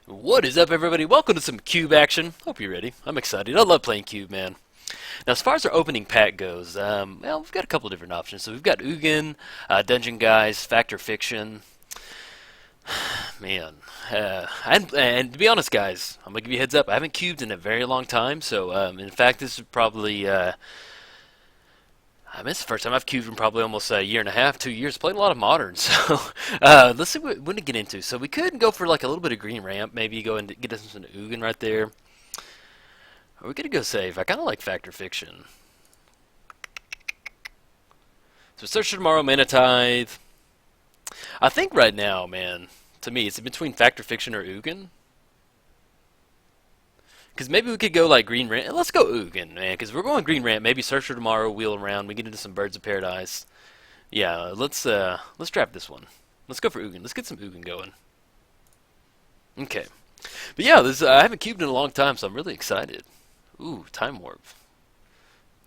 What is up, everybody? Welcome to some Cube action. Hope you're ready. I'm excited. I love playing Cube, man. Now, as far as our opening pack goes, well, we've got a couple different options. So we've got Ugin, Dungeon Guys, Factor Fiction. Man, and to be honest, guys, I'm gonna give you a heads up. I haven't cubed in a very long time, so in fact, this is probably I mean, it's the first time I've cubed in probably almost a year and a half, 2 years. Played a lot of modern, so let's see what to get into. So we could go for like a little bit of green ramp, maybe go and get us some Ugin right there. Or we could go save. I kind of like Factor Fiction. So Search for Tomorrow, Mana Tithe. I think right now, man, to me, it's between Factor Fiction or Ugin. Because maybe we could go like Green Ramp. Let's go Ugin, man. Because we're going Green Ramp. Maybe Search for Tomorrow, wheel around. We get into some Birds of Paradise. Yeah, let's draft this one. Let's go for Ugin. Let's get some Ugin going. Okay. But yeah, this I haven't cubed in a long time, so I'm really excited. Ooh, Time Warp.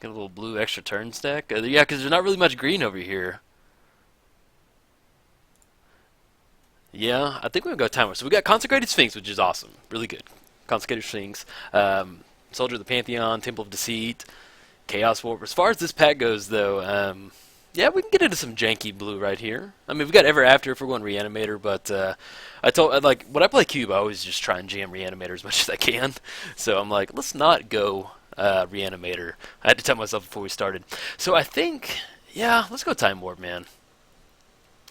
Get a little blue extra turn stack. Yeah, because there's not really much green over here. Yeah, I think we're going to go Time Warp. So we got Consecrated Sphinx, which is awesome. Really good. Consecrated Sphinx. Soldier of the Pantheon, Temple of Deceit, Chaos Warp. As far as this pack goes, though, yeah, we can get into some janky blue right here. I mean, we've got Ever After if we're going Reanimator, but like, when I play Cube, I always just try and jam Reanimator as much as I can. So I'm like, let's not go Reanimator. I had to tell myself before we started. So I think, yeah, let's go Time Warp, man.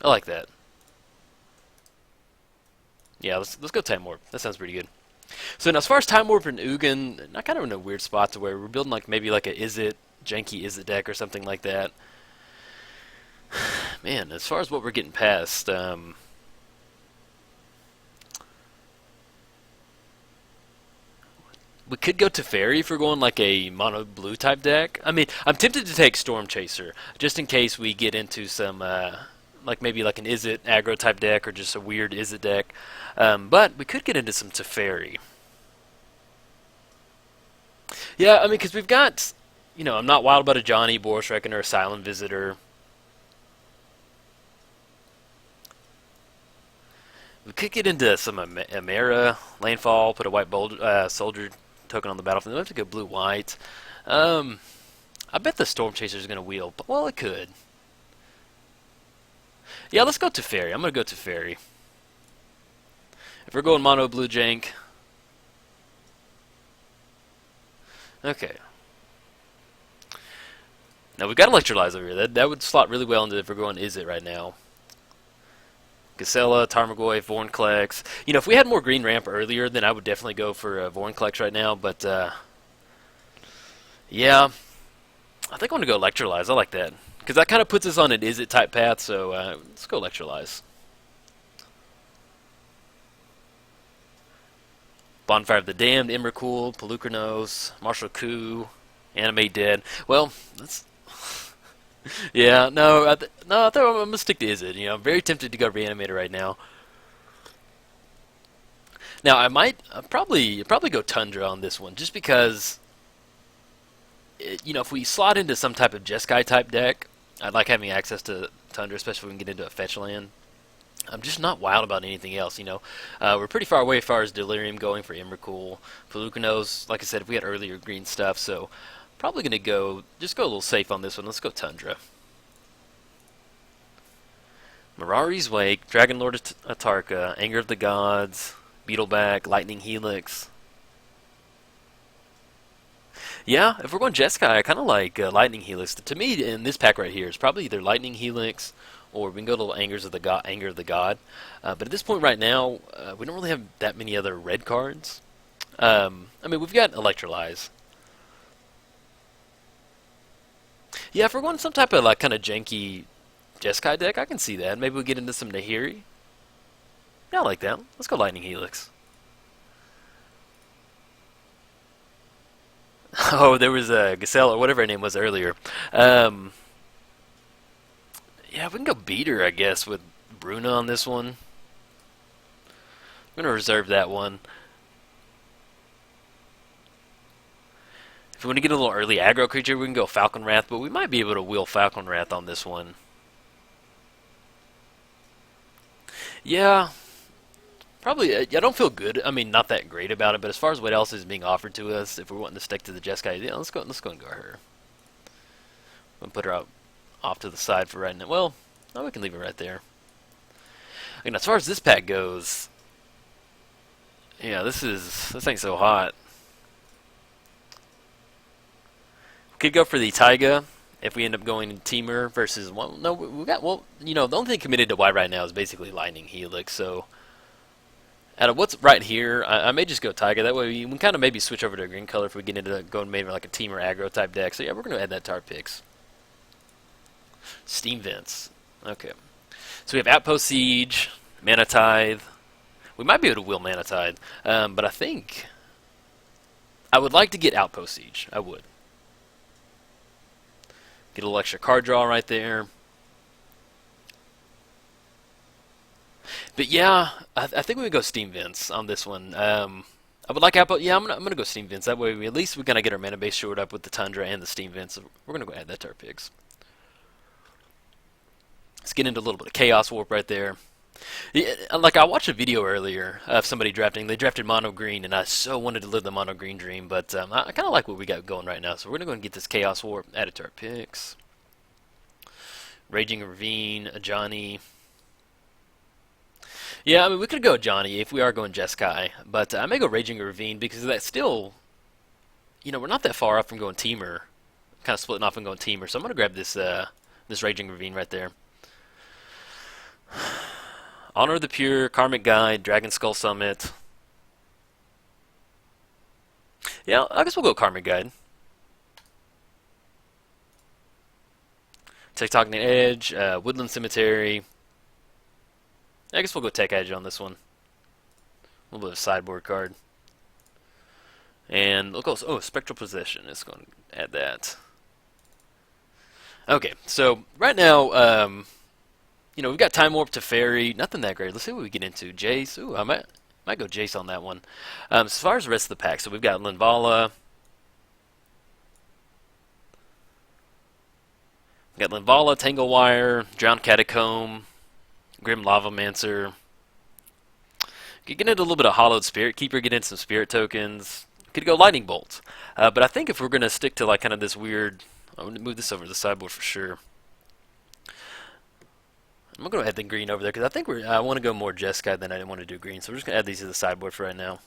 I like that. Yeah, let's go Time Warp. That sounds pretty good. So now, as far as Time Warp and Ugin, I kind of in a weird spot to where we're building like maybe like a janky Is It deck or something like that. Man, as far as what we're getting past, we could go to Fairy if we're going like a mono blue type deck. I mean, I'm tempted to take Storm Chaser just in case we get into some like maybe like an Is It aggro type deck or just a weird Is It deck. But we could get into some Teferi. Yeah, I mean, because we've got, I'm not wild about a Johnny, Boris Reckoner, Silent Visitor. We could get into some Amera, Landfall, put a white soldier token on the battlefield. We have to go blue-white. I bet the Storm Chaser is going to wheel, but, well, it could. Yeah, let's go to Fairy. I'm going to go to Fairy. If we're going mono blue jank. Okay. Now we've got Electrolyze over here. That would slot really well into if we're going Is It right now. Gasella, Tarmogoyf, Vornklex. If we had more green ramp earlier, then I would definitely go for Vornklex right now. But yeah, I think I want to go Electrolyze. I like that because that kind of puts us on an Is It type path. So let's go Electrolyze. Bonfire of the Damned, Emrakul, Pelucranos, Martial Coup, Animate Dead. Well, that's yeah. No, I thought I'm gonna stick to Is It. I'm very tempted to go Reanimator right now. Now I might probably go Tundra on this one, just because if we slot into some type of Jeskai type deck, I'd like having access to Tundra, especially if we can get into a fetch land. I'm just not wild about anything else, We're pretty far away as far as Delirium going for Emrakul. Pelucranos, like I said, if we had earlier green stuff, so probably going to go a little safe on this one. Let's go Tundra. Mirari's Wake, Dragon Lord Atarka, Anger of the Gods, Beetleback, Lightning Helix. Yeah, if we're going Jeskai, I kind of like Lightning Helix. To me, in this pack right here, it's probably either Lightning Helix or we can go to Anger of the God. But at this point right now, we don't really have that many other red cards. I mean, we've got Electrolyze. Yeah, if we're going some type of like kind of janky Jeskai deck, I can see that. Maybe we get into some Nahiri. Yeah, I like that. Let's go Lightning Helix. Oh, there was a Gazelle or whatever her name was earlier. Yeah, we can go Beater, I guess, with Bruna on this one. I'm going to reserve that one. If we want to get a little early aggro creature, we can go Falcon Wrath, but we might be able to wheel Falcon Wrath on this one. Yeah, Probably, I don't feel good. I mean, not that great about it, but as far as what else is being offered to us, if we're wanting to stick to the Jeskai, yeah, let's go and go her. We'll put her out off to the side for right now. Well, no, we can leave it right there. And as far as this pack goes, yeah, this thing's so hot. We could go for the Taiga if we end up going Teamer versus well, no, we got well, you know, the only thing committed to white right now is basically Lightning Helix. So out of what's right here, I may just go Taiga. That way we can kind of maybe switch over to a green color if we get into going maybe like a Teamer aggro type deck. So yeah, we're gonna add that to our picks. Steam Vents. Okay. So we have Outpost Siege, Mana Tithe. We might be able to wheel Mana Tithe, but I think I would like to get Outpost Siege. I would. Get a little extra card draw right there. But yeah, I think we would go Steam Vents on this one. I would like Outpost. Yeah, I'm gonna go Steam Vents. That way, at least we're gonna get our mana base shored up with the Tundra and the Steam Vents. So we're gonna go add that to our picks. Let's get into a little bit of Chaos Warp right there. Yeah, like I watched a video earlier of somebody drafting. They drafted mono green, and I so wanted to live the mono green dream. But I kind of like what we got going right now. So we're gonna go and get this Chaos Warp added to our picks. Raging Ravine, a Johnny. Yeah, I mean we could go Johnny if we are going Jeskai, but I may go Raging Ravine because that's still, you know, we're not that far off from going Teamer. Kind of splitting off and going Teamer. So I'm gonna grab this this Raging Ravine right there. Honor of the Pure, Karmic Guide, Dragon Skull Summit. Yeah, I guess we'll go Karmic Guide. Tectonic Edge, Woodland Cemetery. I guess we'll go Tech Edge on this one. A little bit of sideboard card. And look also, oh, Spectral Possession. It's going to add that. Okay, so right now, you know, we've got Time Warp to Fairy. Nothing that great. Let's see what we get into. Jace. Ooh, I might go Jace on that one. As far as the rest of the pack, so we've got Linvala. We've got Linvala, Tanglewire, Drowned Catacomb, Grim Lavamancer. Could get into a little bit of Hollowed Spirit Keeper, get in some Spirit tokens. Could go Lightning Bolt. But I think if we're going to stick to like kind of this weird... I'm going to move this over to the sideboard for sure. I'm going to go add the green over there because I think I want to go more Jeskai than I didn't want to do green. So we're just going to add these to the sideboard for right now.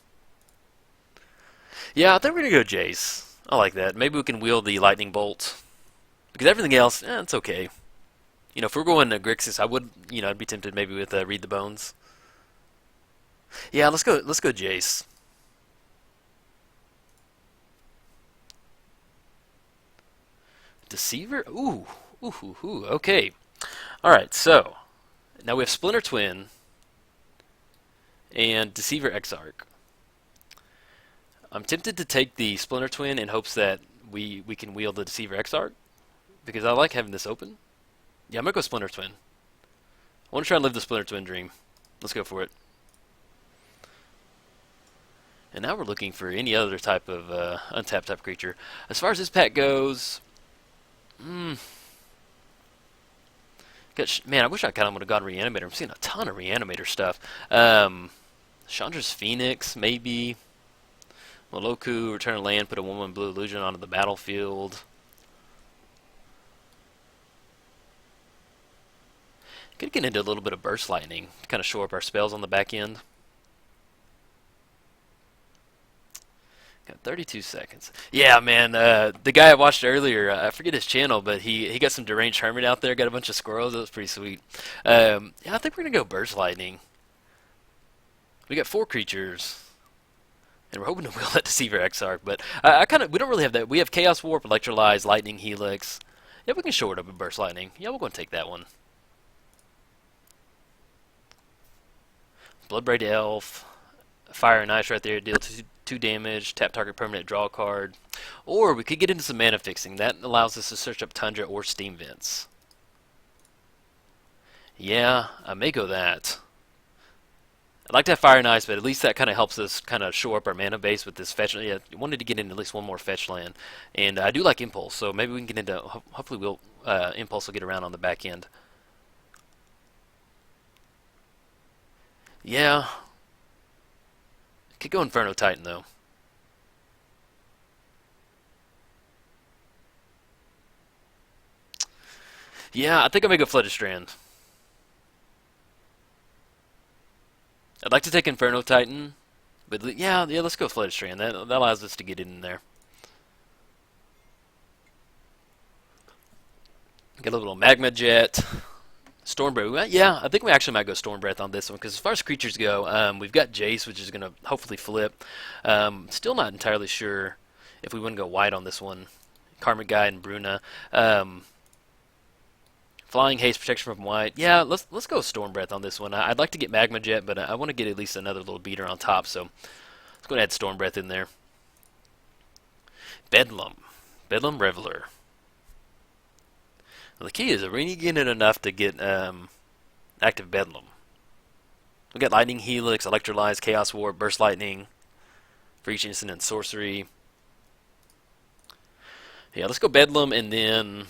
Yeah, I think we're going to go Jace. I like that. Maybe we can wield the Lightning Bolt. Because everything else, it's okay. You know, if we're going to Grixis, I would, you know, I'd be tempted maybe with Read the Bones. Yeah, let's go Jace. Deceiver? Ooh, okay. Alright, so, now we have Splinter Twin and Deceiver Exarch. I'm tempted to take the Splinter Twin in hopes that we can wield the Deceiver Exarch, because I like having this open. Yeah, I'm going to go Splinter Twin. I want to try and live the Splinter Twin dream. Let's go for it. And now we're looking for any other type of untapped type creature. As far as this pack goes... Man, I wish I kind of would have gone Reanimator. I'm seeing a ton of Reanimator stuff. Chandra's Phoenix, maybe. Moloku, Return to Land, put a 1/1 blue illusion onto the battlefield. Could get into a little bit of Burst Lightning to kind of shore up our spells on the back end. Got 32 seconds. Yeah, man, the guy I watched earlier, I forget his channel, but he got some Deranged Hermit out there, got a bunch of squirrels. That was pretty sweet. Yeah, I think we're going to go Burst Lightning. We got 4 creatures. And we're hoping to wheel that Deceiver Exarch, but we don't really have that. We have Chaos Warp, Electrolyze, Lightning Helix. Yeah, we can shore it up with Burst Lightning. Yeah, we're going to take that one. Bloodbraid Elf, Fire and Ice right there, deal 2 damage, tap target permanent, draw a card. Or we could get into some mana fixing. That allows us to search up Tundra or Steam Vents. Yeah, I may go that. I'd like to have Fire and Ice, but at least that kind of helps us kind of shore up our mana base with this fetch. Yeah, I wanted to get in at least one more fetch land. And I do like Impulse, so maybe we can get into... Hopefully Impulse will get around on the back end. Yeah. Could go Inferno Titan, though. Yeah, I think I may go Flooded Strand. I'd like to take Inferno Titan, but yeah, let's go Flooded Strand. That allows us to get in there. Get a little Magma Jet. Storm Breath. Yeah, I think we actually might go Storm Breath on this one because as far as creatures go, we've got Jace, which is going to hopefully flip. Still not entirely sure if we want to go white on this one. Karmic Guide and Bruna. Flying Haste protection from white. Yeah, let's go Storm Breath on this one. I'd like to get Magma Jet, but I want to get at least another little beater on top, so let's go ahead and add Storm Breath in there. Bedlam. Bedlam Reveler. Well, the key is we need to get in enough to get active Bedlam. We got Lightning Helix, Electrolyze, Chaos Warp, Burst Lightning for each instant and sorcery. Yeah, let's go Bedlam, and then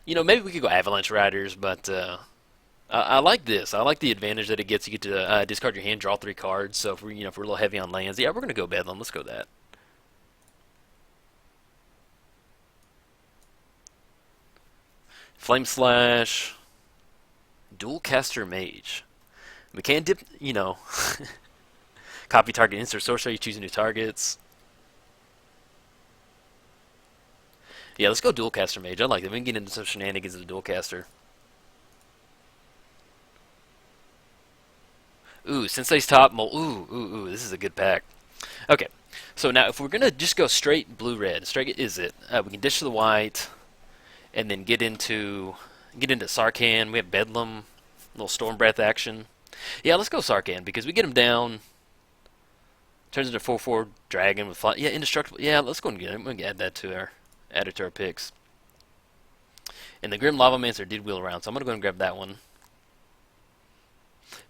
maybe we could go Avalanche Riders, but I like this. I like the advantage that it gets. You get to discard your hand, draw 3 cards. So if if we're a little heavy on lands, yeah, we're gonna go Bedlam. Let's go that. Flame Slash, Dualcaster Mage. We can dip, copy target insert sorcery, choose new targets. Yeah, let's go Dualcaster Mage. I like that. We can get into some shenanigans of the Dualcaster. Ooh, Sensei's Top. Ooh, this is a good pack. Okay, so now if we're going to just go straight blue-red, straight is it, we can dish to the white, and then get into Sarkhan. We have Bedlam, little Storm Breath action. Yeah, let's go Sarkhan because we get him down. Turns into 4/4 dragon with fly. Yeah, indestructible. Yeah, let's go and get him. We're gonna add it to our picks. And the Grim Lavamancer did wheel around, so I'm gonna go and grab that one.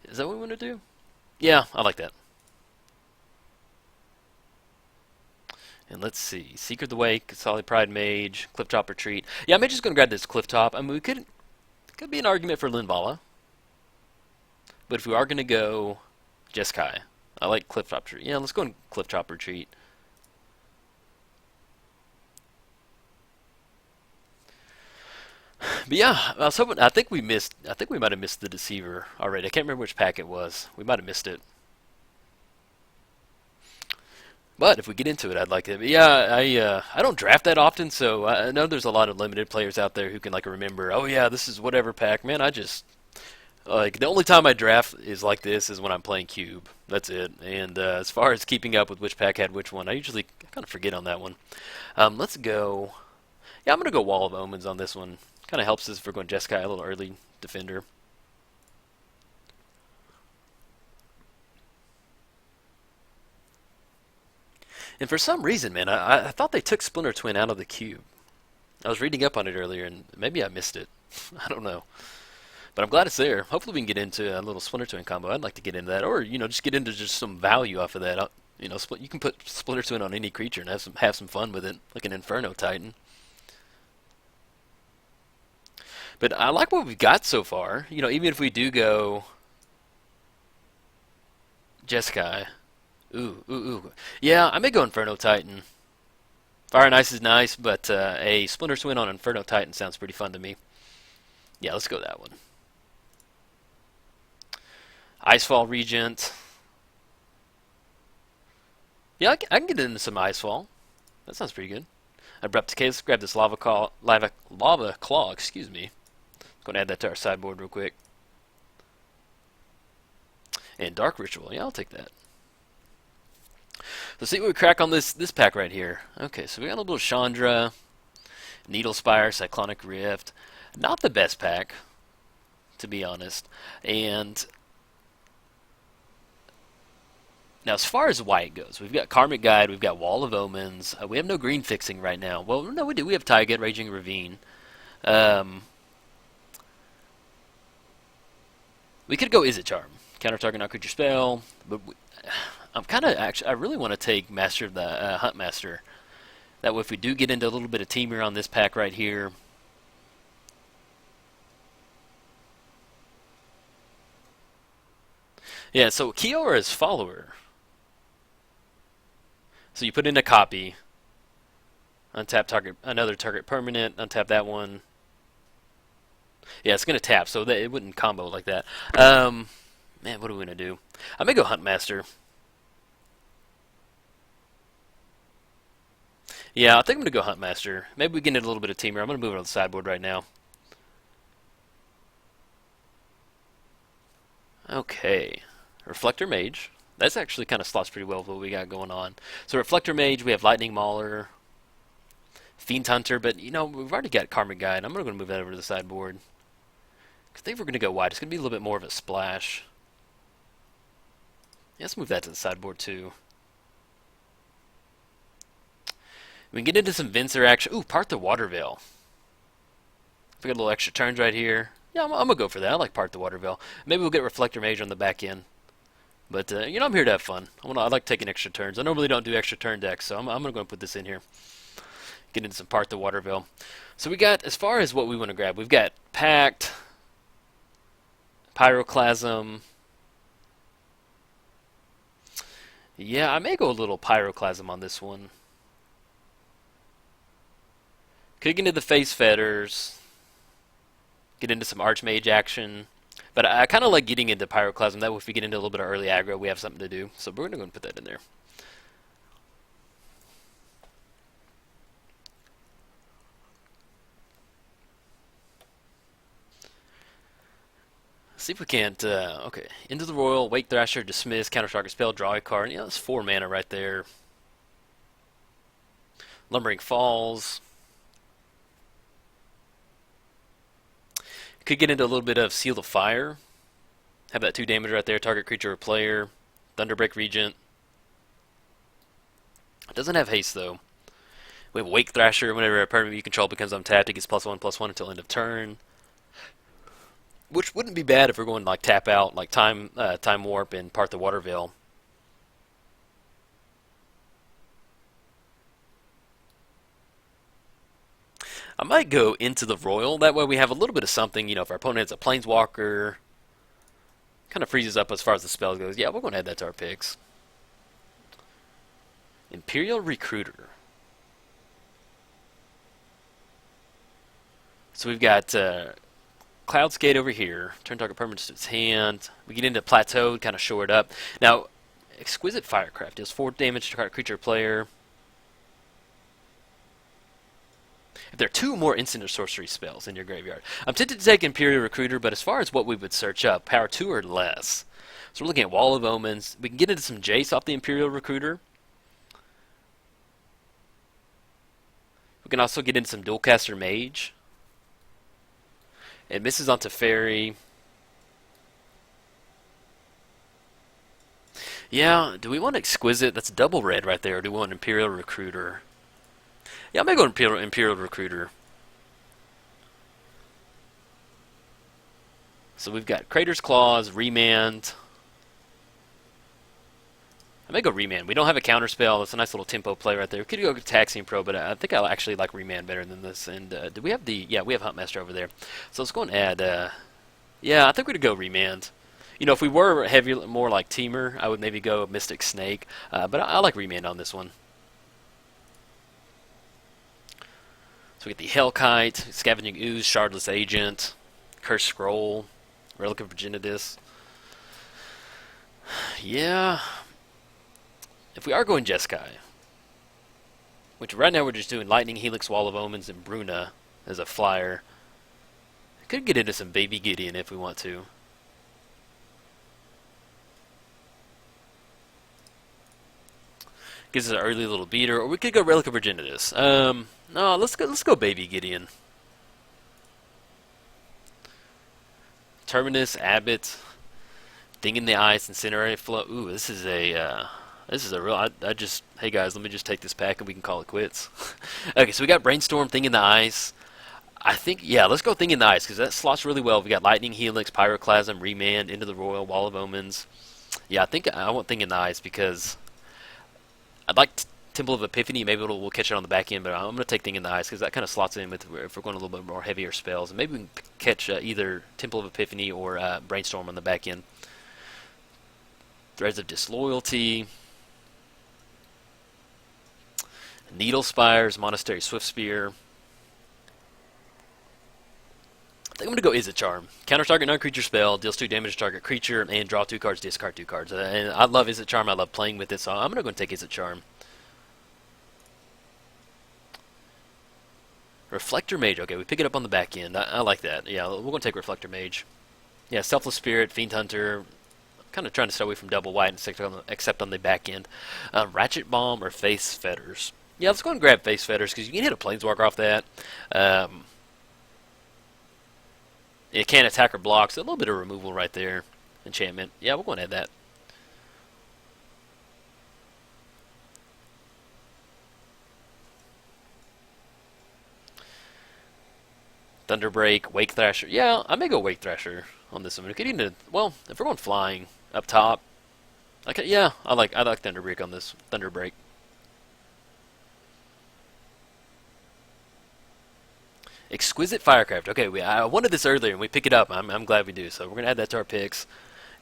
Is that what we want to do? Yeah, I like that. And let's see. Secret the Wake, Solid Pride Mage, Clifftop Retreat. Yeah, I'm just going to grab this Clifftop. I mean, we could be an argument for Linvala. But if we are going to go Jeskai, I like Clifftop Retreat. Yeah, let's go and Clifftop Retreat. But yeah, I was hoping. I think we might have missed the Deceiver already. I can't remember which pack it was. We might have missed it. But if we get into it, I'd like it. But yeah, I don't draft that often, so I know there's a lot of limited players out there who can like remember. Oh yeah, this is whatever pack. Man, I just like the only time I draft is like this is when I'm playing Cube. That's it. And as far as keeping up with which pack had which one, I usually kind of forget on that one. Let's go. Yeah, I'm gonna go Wall of Omens on this one. Kind of helps us if we're going Jeskai, a little early defender. And for some reason, man, I thought they took Splinter Twin out of the cube. I was reading up on it earlier, and maybe I missed it. I don't know. But I'm glad it's there. Hopefully we can get into a little Splinter Twin combo. I'd like to get into that. Or, just get into just some value off of that. You can put Splinter Twin on any creature and have some fun with it, like an Inferno Titan. But I like what we've got so far. Even if we do go Jeskai. Ooh. Yeah, I may go Inferno Titan. Fire and Ice is nice, but a Splinter Twin on Inferno Titan sounds pretty fun to me. Yeah, let's go that one. Icefall Regent. Yeah, I can get into some Icefall. That sounds pretty good. Abrupt Decay. Let's grab this Lava Claw. Excuse me. Going to add that to our sideboard real quick. And Dark Ritual. Yeah, I'll take that. Let's see what we crack on this pack right here. Okay, so we got a little Chandra, Needle Spire, Cyclonic Rift. Not the best pack, to be honest. And now, as far as white goes, we've got Karmic Guide, we've got Wall of Omens. We have no green fixing right now. Well, no, we do. We have Taiget, Raging Ravine. We could go Izzet Charm, counter target non-creature spell, but I'm kind of actually. I really want to take Master of the Huntmaster. That way, if we do get into a little bit of Temur on this pack right here. Yeah, so Kiora is follower. So you put in a copy, untap target, another target permanent, untap that one. Yeah, it's gonna tap, so that it wouldn't combo like that. Man, what are we gonna do? I may go Huntmaster. Yeah, I think I'm gonna go Huntmaster. Maybe we get in a little bit of teamer. I'm gonna move it on the sideboard right now. Okay, Reflector Mage. That's actually kind of slots pretty well with what we got going on. So Reflector Mage, we have Lightning Mauler, Fiend Hunter, but you know we've already got Karmic Guide. I'm gonna move that over to the sideboard. I think we're gonna go wide. It's gonna be a little bit more of a splash. Yeah, let's move that to the sideboard too. We can get into some Venser action. Ooh, Part the Water Veil. We got a little extra turns right here. Yeah, I'm gonna go for that. I like Part the Water Veil. Maybe we'll get Reflector Mage on the back end. But you know, I'm here to have fun. I like taking extra turns. I normally don't do extra turn decks, so I'm gonna go and put this in here. Get into some Part the Water Veil. So we got, as far as what we want to grab, we've got Pact, Pyroclasm. Yeah, I may go a little Pyroclasm on this one. Could get into the Face Fetters. Get into some Archmage action. But I kind of like getting into Pyroclasm. That way if we get into a little bit of early aggro, we have something to do. So we're going to go and put that in there. See if we can't, okay. Into the Royal, Wake Thrasher, Dismiss, Counter Target Spell, draw a card. Yeah, that's 4 mana right there. Lumbering Falls. Could get into a little bit of Seal of Fire. Have that 2 damage right there, target creature or player. Thunderbreak Regent. It doesn't have haste though. We have Wake Thrasher. Whenever a permanent you control becomes untapped, it gets +1/+1 until end of turn. Which wouldn't be bad if we're going like tap out, like time warp and Part the Water Veil. I might go into the Royal. That way we have a little bit of something. You know, if our opponent has a Planeswalker, kind of freezes up as far as the spell goes. Yeah, we're going to add that to our picks. Imperial Recruiter. So we've got Cloud Skate over here. Turn target permanent to its hand. We get into Plateau, kind of shore it up. Now, Exquisite Firecraft deals 4 damage to target creature or player. If there are 2 more instant or sorcery spells in your graveyard. I'm tempted to take Imperial Recruiter, but as far as what we would search up, power 2 or less. So we're looking at Wall of Omens. We can get into some Jace off the Imperial Recruiter. We can also get into some Dualcaster Mage. It misses onto Fairy. Yeah, do we want Exquisite? That's double red right there. Or do we want Imperial Recruiter? Yeah, I may go Imperial Recruiter. So we've got Crater's Claws, Remand. I may go Remand. We don't have a counter spell. That's a nice little tempo play right there. We could go Taxian Pro, but I think I actually like Remand better than this. And do we have the... Yeah, we have Huntmaster over there. So let's go and add... yeah, I think we'd go Remand. You know, if we were heavy, more like Teamer, I would maybe go Mystic Snake. But I like Remand on this one. So we get the Hellkite, Scavenging Ooze, Shardless Agent, Cursed Scroll, Relic of Virginitas. Yeah. If we are going Jeskai, which right now we're just doing Lightning, Helix, Wall of Omens, and Bruna as a flyer. Could get into some Baby Gideon if we want to. Gives us an early little beater, or we could go Relic of Virginitas. No, let's go Baby Gideon. Terminus, Abbott, Ding in the Ice, Incinerate Flow. Ooh, this is a real. I just, hey guys, let me just take this pack and we can call it quits. Okay, so we got Brainstorm, Thing in the Ice. I think, yeah, let's go Thing in the Ice because that slots really well. We got Lightning, Helix, Pyroclasm, Remand, Into the Royal, Wall of Omens. Yeah, I think I want Thing in the Ice because I'd like Temple of Epiphany. Maybe we'll catch it on the back end, but I'm going to take Thing in the Ice because that kind of slots in with if we're going a little bit more heavier spells. And maybe we can catch either Temple of Epiphany or Brainstorm on the back end. Threads of Disloyalty. Needle Spires, Monastery Swift Spear. I think I'm gonna go Izzet Charm. Counter target non-creature spell, deals 2 damage to target creature, and draw 2 cards, discard 2 cards. And I love Izzet Charm. I love playing with it, so I'm gonna go and take Izzet Charm. Reflector Mage. Okay, we pick it up on the back end. I like that. Yeah, we're gonna take Reflector Mage. Yeah, Selfless Spirit, Fiend Hunter. Kind of trying to stay away from double white, except on the back end. Ratchet Bomb or Face Fetters. Yeah, let's go and grab Face Fetters because you can hit a Planeswalker off that. It can't attack or block, so a little bit of removal right there. Enchantment. Yeah, we're going to add that. Thunderbreak, Wake Thrasher. Yeah, I may go Wake Thrasher on this one. We could even, well, if we're going flying up top, okay, yeah, I like Thunderbreak on this. Thunderbreak. Exquisite Firecraft. Okay, I wanted this earlier, and we pick it up. I'm glad we do. So we're gonna add that to our picks.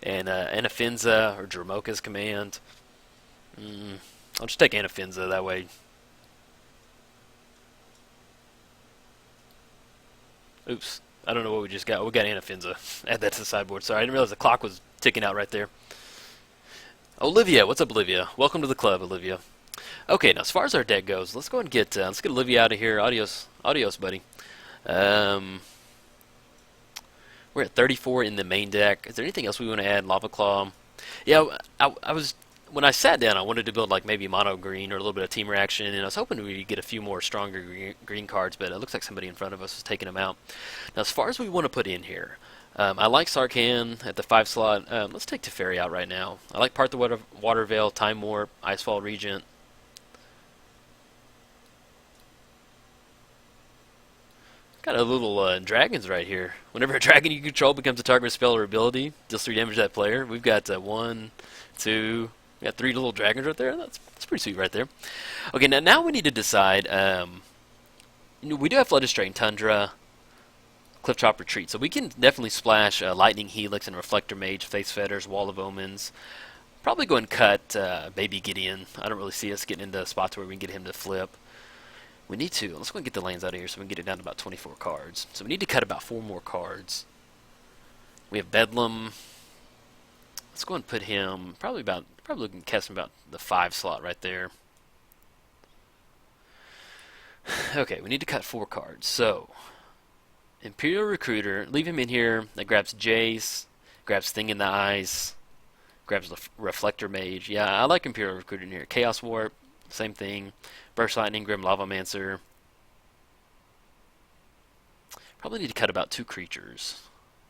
And Anafinza or Dramoka's command. I'll just take Anafinza that way. Oops, I don't know what we just got. We got Anafinza. Add that to the sideboard. Sorry, I didn't realize the clock was ticking out right there. Olivia, what's up, Olivia? Welcome to the club, Olivia. Okay, now as far as our deck goes, let's go and let's get Olivia out of here. Adios, buddy. We're at 34 in the main deck. Is there anything else we want to add? Lava Claw. Yeah, I was when I sat down, I wanted to build like maybe mono green or a little bit of team reaction, and I was hoping we could get a few more stronger green cards, but it looks like somebody in front of us is taking them out. Now, as far as we want to put in here, I like Sarkhan at the 5 slot. Let's take Teferi out right now. I like Part the Water Veil, Time Warp, Icefall Regent. Got a little dragons right here. Whenever a dragon you control becomes a target with a spell or ability, deals 3 damage to that player. We've got 1, 2, we got 3 little dragons right there. That's pretty sweet right there. Okay, now we need to decide. We do have Flooded Strain, Tundra, Cliffchop Retreat, so we can definitely splash Lightning Helix and Reflector Mage, Face Fetters, Wall of Omens. Probably go and cut Baby Gideon. I don't really see us getting into spots where we can get him to flip. We need to. Let's go and get the lands out of here so we can get it down to about 24 cards. So we need to cut about 4 more cards. We have Bedlam. Let's go and put him probably looking to cast him about the 5 slot right there. Okay, we need to cut 4 cards. So Imperial Recruiter, leave him in here. That grabs Jace, grabs Thing in the Eyes, grabs the Reflector Mage. Yeah, I like Imperial Recruiter in here. Chaos Warp, same thing. Burst Lightning, Grim Lavamancer. Probably need to cut about 2 creatures.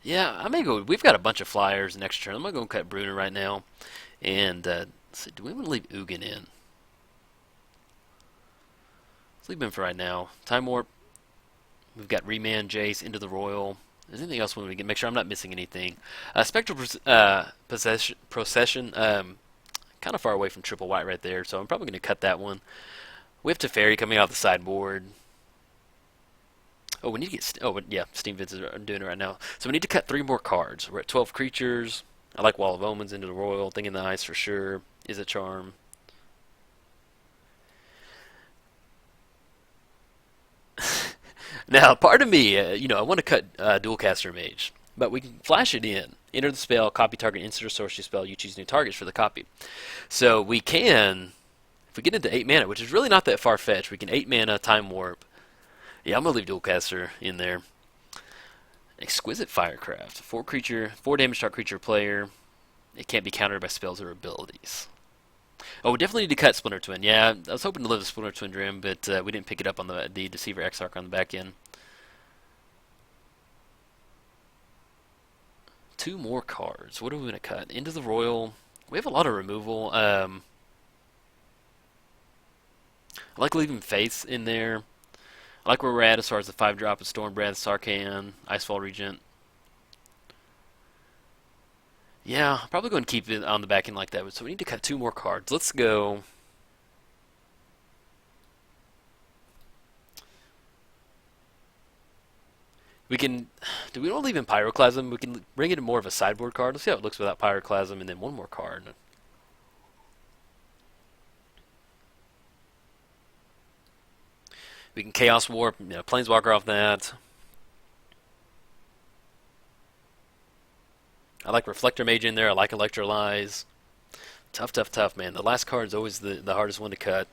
Yeah, I may go. We've got a bunch of flyers next turn. I'm going to go cut Bruner right now. And let's see, do we want to leave Ugin in? Let's leave him for right now. Time Warp. We've got Remand, Jace, Into the Royal. Is there anything else we want to get? Make sure I'm not missing anything. Spectral Procession. Kind of far away from triple white right there, so I'm probably going to cut that one. We have Teferi coming out the sideboard. Oh, we need to get... yeah, Steam Vids are doing it right now. So we need to cut 3 more cards. We're at 12 creatures. I like Wall of Omens, Into the Royal, Thing in the Ice for sure. Is a Charm. Now, part of me, I want to cut Dualcaster Mage. But we can flash it in. Enter the spell, copy target instant or sorcery spell. You choose new targets for the copy. So we can... If we get into 8 mana, which is really not that far-fetched, we can 8 mana, Time Warp. Yeah, I'm going to leave Dualcaster in there. Exquisite Firecraft. 4 damage to our creature player. It can't be countered by spells or abilities. Oh, we definitely need to cut Splinter Twin. Yeah, I was hoping to live the Splinter Twin Dream, but we didn't pick it up on the Deceiver Exarch on the back end. 2 more cards. What are we going to cut? Into the Royal. We have a lot of removal. I like leaving Faith in there. I like where we're at as far as the 5-drop of Storm Breath, Sarkhan, Icefall Regent. Yeah, probably going to keep it on the back end like that. So we need to cut 2 more cards. Let's go. We can... Do we want to leave in Pyroclasm? We can bring it in more of a sideboard card. Let's see how it looks without Pyroclasm, and then 1 more card. We can Chaos Warp, Planeswalker off that. I like Reflector Mage in there. I like Electrolyze. Tough, tough, tough, man. The last card is always the hardest one to cut.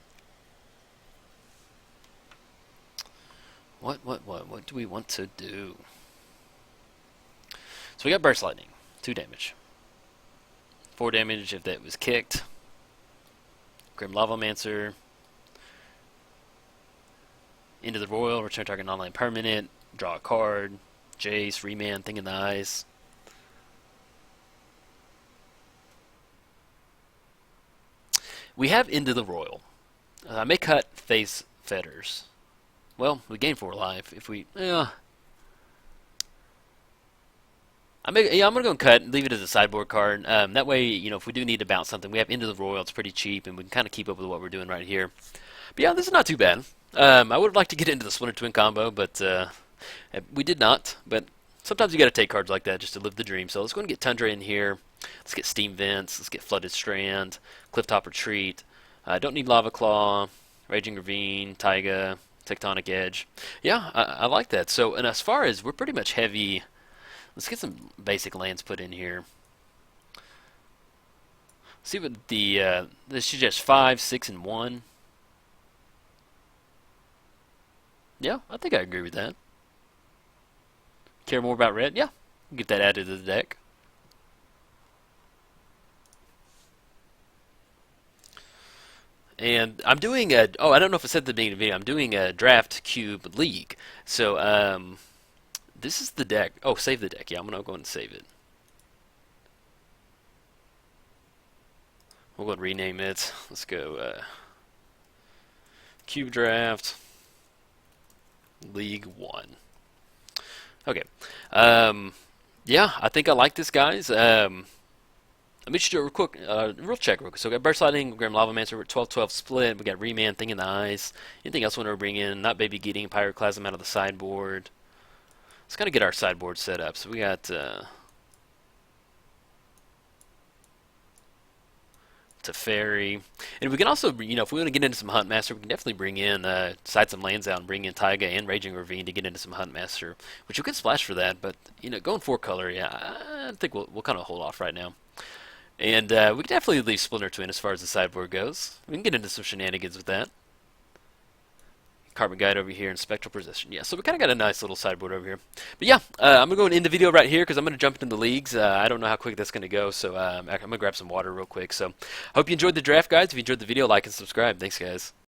What do we want to do? So we got Burst Lightning. 2 damage. 4 damage if that was kicked. Grim Lavamancer. Into the Royal. Return target non-land permanent. Draw a card. Jace. Remand. Thing in the Eyes. We have Into the Royal. I may cut Face Fetters. Well, we gain 4 life if we. Yeah. I'm gonna go and cut, leave it as a sideboard card. That way, if we do need to bounce something, we have Into the Royal. It's pretty cheap, and we can kind of keep up with what we're doing right here. But yeah, this is not too bad. I would have liked to get into the Splinter Twin combo, but we did not. But sometimes you got to take cards like that just to live the dream. So let's go and get Tundra in here. Let's get Steam Vents. Let's get Flooded Strand, Clifftop Retreat. Don't need Lava Claw, Raging Ravine, Taiga, Tectonic Edge. Yeah, I like that. So, and as far as we're pretty much heavy. Let's get some basic lands put in here. See what the this is just 5, 6, and 1. Yeah, I think I agree with that. Care more about red? Yeah, get that added to the deck. And I'm doing a I don't know if I said at the beginning of the video. I'm doing a Draft Cube League. So this is the deck. Oh, save the deck. Yeah, I'm going to go and save it. We'll go and rename it. Let's go Cube Draft League 1. Okay. Yeah, I think I like this, guys. Let me just do a quick, real check real quick. So we got Burst Lightning, Grim Lavamancer, we're 12-12 split. We got Remand, Thing in the Eyes. Anything else we want to bring in? Not Baby Getting, Pyroclasm out of the sideboard. Let's kind of get our sideboard set up. So we got Teferi. And we can also, if we want to get into some Huntmaster, we can definitely bring in, side some lands out and bring in Taiga and Raging Ravine to get into some Huntmaster, which we could splash for that. But, going 4-color, yeah, I think we'll kind of hold off right now. And we can definitely leave Splinter Twin as far as the sideboard goes. We can get into some shenanigans with that. Carbon Guide over here and Spectral Possession. Yeah, so we kind of got a nice little sideboard over here. But yeah, I'm going to go and end the video right here because I'm going to jump into the leagues. I don't know how quick that's going to go, so I'm going to grab some water real quick. So hope you enjoyed the draft, guys. If you enjoyed the video, like and subscribe. Thanks, guys.